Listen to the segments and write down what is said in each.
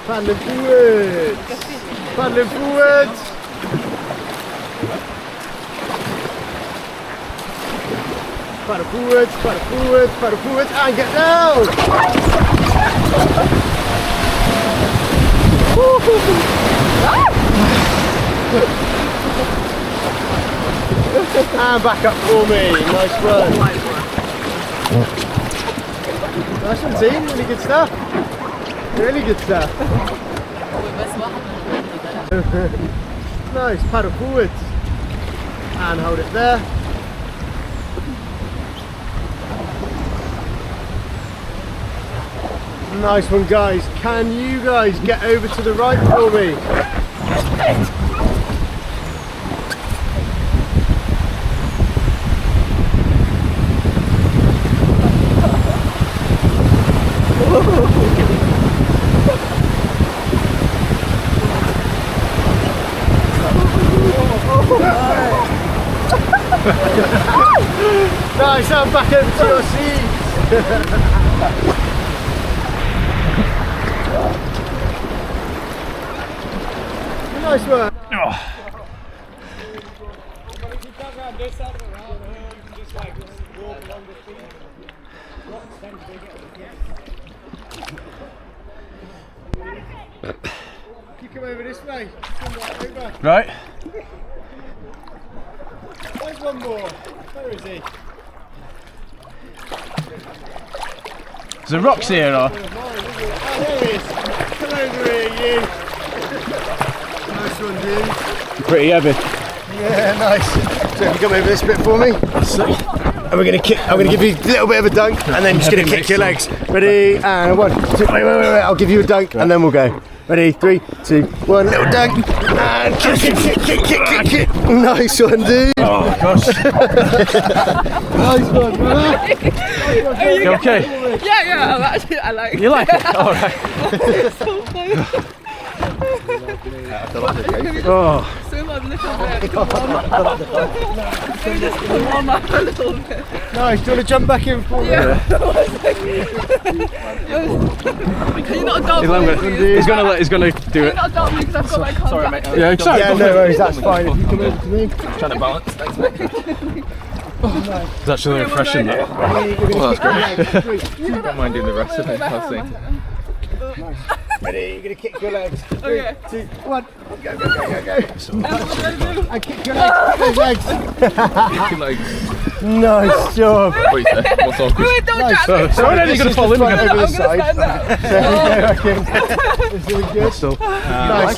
Paddling forward! Paddling forward! Paddle forwards, paddle forwards, paddle forwards, and get down! And back up for me, nice run. Nice one team, really good stuff. Really good stuff. Nice, paddle forwards. And hold it there. Nice one guys. Can you guys get over to the right for me? Nice, I'm back over to your seats. Nice work. Oh. You come over this way. Right. There's one more. Where is he? Is there rocks here or? Oh, there he is. Come over here, you. Nice one, dude. Pretty heavy. Yeah, nice. So if you come over this bit for me. And we're gonna kick. I'm gonna give you a little bit of a dunk, and then just gonna kick your legs. Ready? And 1, 2. Wait. I'll give you a dunk, and then we'll go. Ready? 3, 2, 1. Little dunk. And kick. Nice one, dude. Oh gosh. Nice one, brother. You okay? Yeah. I like it. You like it? All right. It's so funny. Oh. Swim a little bit. Warm up a little bit. Nice. Do you want to jump back in for me? Yeah. Can you not adopt me? He's gonna do Can you it. not adopt me because I've got my contact? Sorry, mate. Yeah, exactly. Yeah, no worries. That's fine. If you come over to me. Trying to balance. Thanks, mate. It's actually refreshing that. Well, that's great. Don't mind doing the rest of it. I'll see. Ready? You're gonna kick your legs. 3, Okay. 2, 1. Go. And kick your legs. Like, Nice job. what you say? What's awkward? Wait, don't Nice. drag me. So when are you gonna fall in Over again? the I'm side. gonna stand there. This is good. Still. Nice.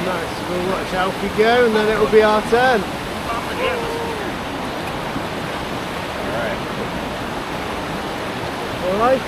Nice, we'll watch Alfie go and then it will be our turn. Alright.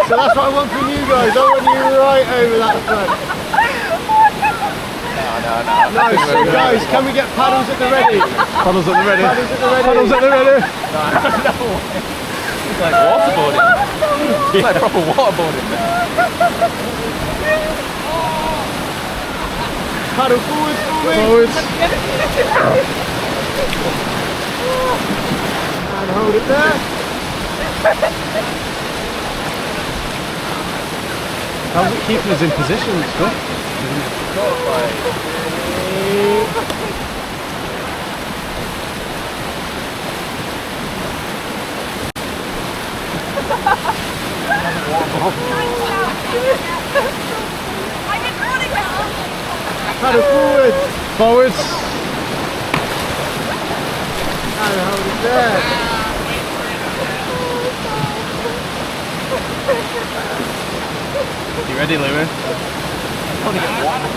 So that's what I want from you guys. I want you right over that front. No. Nice. So guys, can we get paddles at the ready? Paddles at the ready. Paddles at the ready. Paddles at the ready. It's like waterboarding. It's like proper waterboarding. Paddle forwards for me. Forwards. And hold it there. How's it keeping us in position and stuff? Paddle forwards. Forwards. And hold it there. You ready, Louis? I want to get water.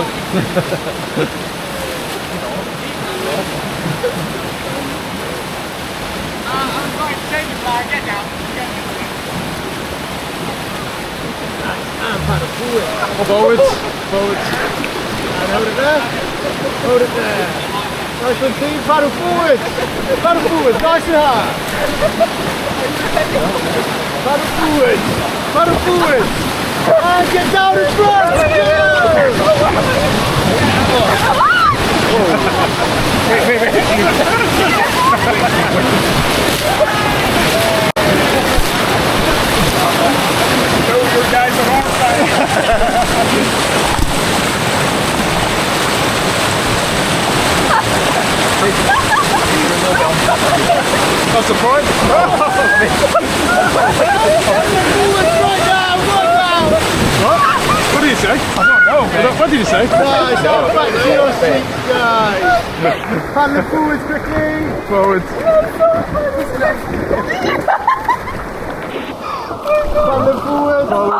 Forwards. And hold it there. Hold it there. Nice one, team. Paddle forwards. Paddle forwards. Nice and hard. Paddle forwards. Paddle forwards. And get down in front. That's the point. What did you say? I don't know. What did you say? Nice. Now back to your seats, guys. Paddle forwards quickly. Forwards. Paddle forwards. Paddle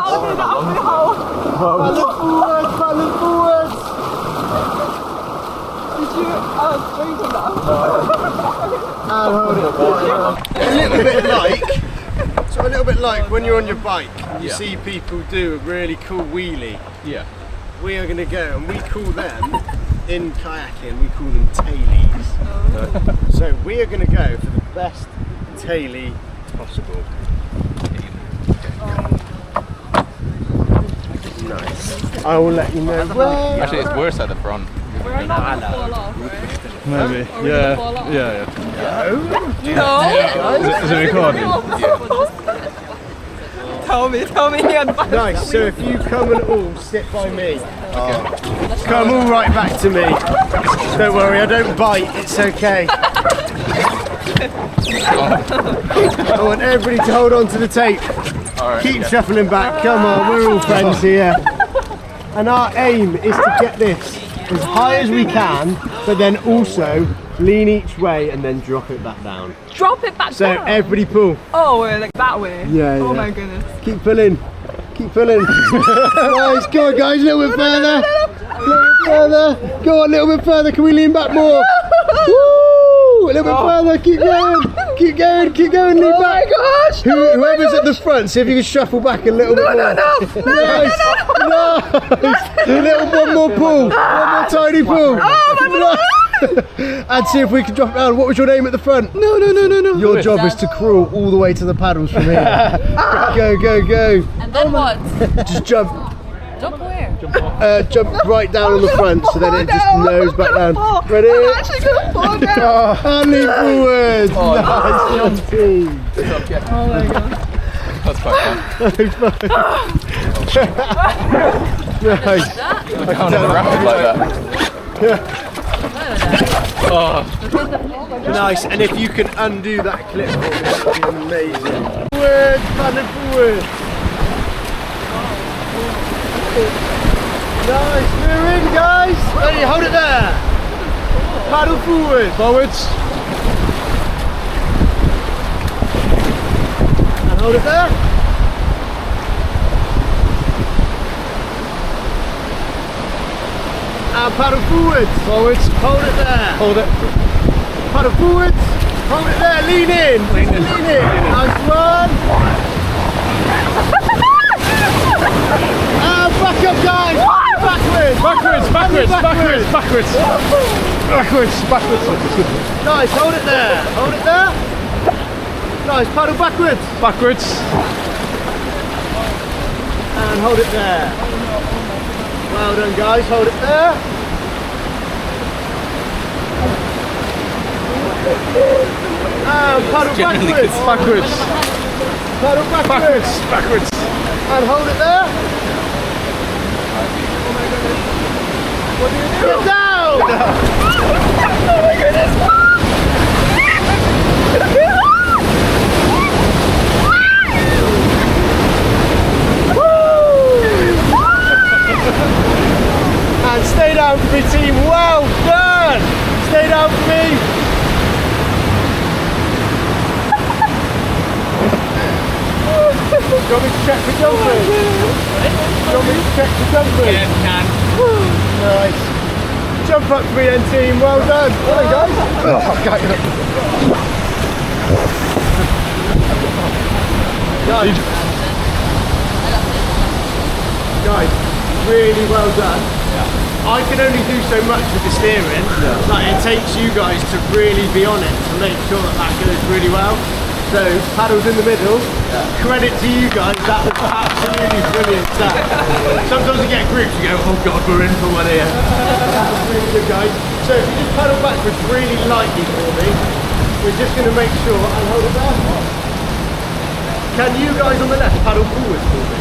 forwards. Paddle forwards. A little bit like when you're on your bike, you see people do a really cool wheelie. Yeah. We are going to go, and we call them, in kayaking, we call them tailies. So we are going to go for the best tailie possible. Nice. I will let you know where. Actually, it's worse at the front. We're not gonna fall off, right? Maybe. We're gonna fall off. Yeah. No. Is it recording? Tell me. Nice, so if you come and all sit by me. Come all right back to me. Don't worry, I don't bite, it's okay. I want everybody to hold on to the tape. Keep shuffling back, come on, we're all friends here. And our aim is to get this as high as we can, but then also lean each way and then drop it back down. Drop it back So down. everybody pull. Oh, like that way. Yeah, Oh yeah. my goodness. Keep pulling. Keep pulling. Nice, go on guys, a little bit further. A little bit further. Go on, a little bit further. Can we lean back more? Woo! A little bit further. Keep going. Keep going. Keep going. Lean back. Oh my gosh. Whoever's at the front, see if you can shuffle back a little bit more. Nice. Nice. One more pull. One more tiny pull. And see if we can drop it down. What was your name at the front? No. Your job is to crawl all the way to the paddles from here. Go. And then what? Just jump. Jump where? Jump right down on the front so then it just nose back down. Ready? I'm actually gonna fall down. And lean forward. Nice one, team. Oh my god. That's quite fun. Nice. I can't even rapid like that. Nice. And if you can undo that clip, that would be amazing. Forward, paddle forward. Nice. We're in, guys. Ready? Hold it there. Paddle forward. Forwards. And hold it there. And paddle forwards. Forwards. Hold it there. Hold it. Paddle forwards. Hold it there. Lean in. Lean in. Nice one. And back up, guys. Backwards. Nice. Hold it there. Hold it there. Nice. Paddle backwards. And hold it there. Well done, guys. Hold it there. And paddle backwards. Paddle backwards. And hold it there. What do you do? Get down! Oh my goodness! And stay down for me, team. Well done! Stay down for me. you want me to check for jumpers? Do you want me to check for jumpers? Yeah, can. Nice. Jump up for me then, team. Well done. Well done, guys. Oh, okay. Guys, really well done. I can only do so much with the steering. Like, it takes you guys to really be on it to make sure that that goes really well. So, paddles in the middle. Credit to you guys, that was absolutely brilliant stuff. Sometimes you get groups, you go, oh god, we're in for one here. That was really good, guys. So, if you just paddle backwards really lightly for me, we're just going to make sure, and hold it there. Can you guys on the left paddle forwards for me?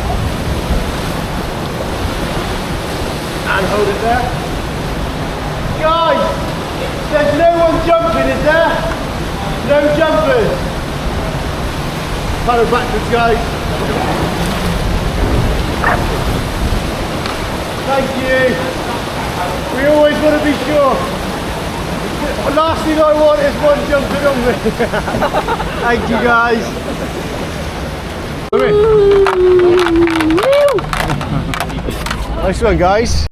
And hold it there. Guys, there's no one jumping, is there? No jumpers. Paddle backwards, guys. Thank you. We always want to be sure. The last thing I want is one jumping on me. Thank you, guys. Nice one, guys.